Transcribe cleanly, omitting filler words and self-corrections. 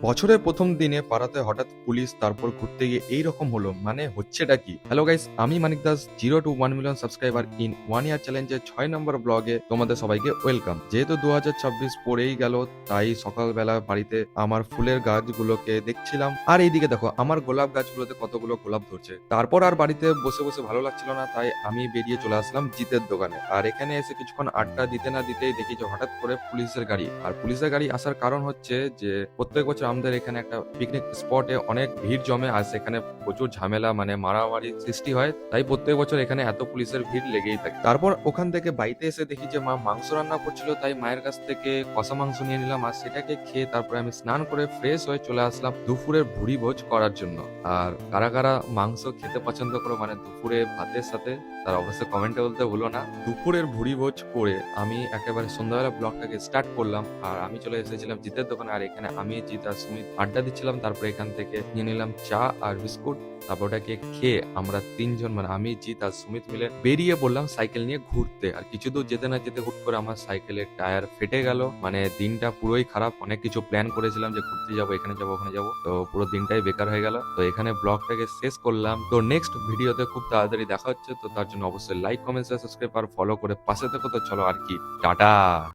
বছরের প্রথম দিনে পাড়াতে হঠাৎ পুলিশ, তারপর ঘুরতে গিয়ে এইরকম হলো, মানে হচ্ছেটা কি? হ্যালো গাইস, আমি Manik Das, 0 to 1 million subscriber in 1 year চ্যালেঞ্জের 6 নম্বর ব্লগে তোমাদের সবাইকে ওয়েলকাম। যেহেতু 2026 পড়েই গেল, তাই সকালবেলা বাড়িতে আমার ফুলের গাছগুলোকে দেখছিলাম, আর এইদিকে দেখো আমার গোলাপ গাছগুলোতে কতগুলো গোলাপ ধরছে। তারপর আর বাড়িতে বসে বসে ভালো লাগছিল না, তাই আমি বেরিয়ে চলে আসলাম জিতের দোকানে। আর এখানে এসে কিছুক্ষণ আড্ডা দিতে না দিতেই দেখি যে হঠাৎ করে পুলিশের গাড়ি। আর পুলিশের গাড়ি আসার কারণ হচ্ছে যে প্রত্যেক বছর আমাদের এখানে একটা পিকনিক স্পটে অনেক ভিড় জমে, আর সেখানে প্রচুর ঝামেলা, মানে মারামারি সৃষ্টি হয়। তাই প্রত্যেক বছর এখানে এত পুলিশের ভিড় লেগেই থাকে। তারপর ওখান থেকে বাড়িতে এসে দেখি যে মা মাংস রান্না করছিল, তাই মায়ের কাছ থেকে কষা মাংস নিয়ে নিলাম, আর সেটাকে খেয়ে তারপরে আমি স্নান করে ফ্রেশ হয়ে চলে আসলাম দুপুরের ভুড়ি ভোজ করার জন্য। আর কারা কারা মাংস খেতে পছন্দ করো, মানে দুপুরে ভাতের সাথে, তারা অবশ্যই কমেন্টে বলতে ভুলো না। দুপুরের ভুড়ি ভোজ করে আমি একেবারে সন্ধ্যাবেলা ব্লগটাকে স্টার্ট করলাম, আর আমি চলে এসেছিলাম জিতের দোকানে। আর এখানে আমি, জিত আর সুমিত আড্ডা দিচ্ছিলাম। তারপরে এখান থেকে নিয়ে নিলাম চা আর বিস্কুট। তারপর ওটাকে খেয়ে আমরা তিনজন, মানে আমি, জিত আর সুমিত মিলে বেরিয়ে পড়লাম সাইকেল নিয়ে ঘুরতে। আর কিছু দূর যেতে না যেতে হুট করে আমার সাইকেলের টায়ার ফেটে গেল। মানে দিনটা পুরোই খারাপ। অনেক কিছু প্ল্যান করেছিলাম যে ঘুরতে যাবো, এখানে যাবো, ওখানে যাবো, তো পুরো দিনটাই বেকার হয়ে গেল। তো এখানে ব্লগটাকে শেষ করলাম। তো নেক্সট ভিডিওতে খুব তাড়াতাড়ি দেখা হচ্ছে। তো তার জন্য অবশ্যই লাইক, কমেন্ট, সাবস্ক্রাইব আর ফলো করে পাশে থেকো। তো চলো আর কি, টাটা।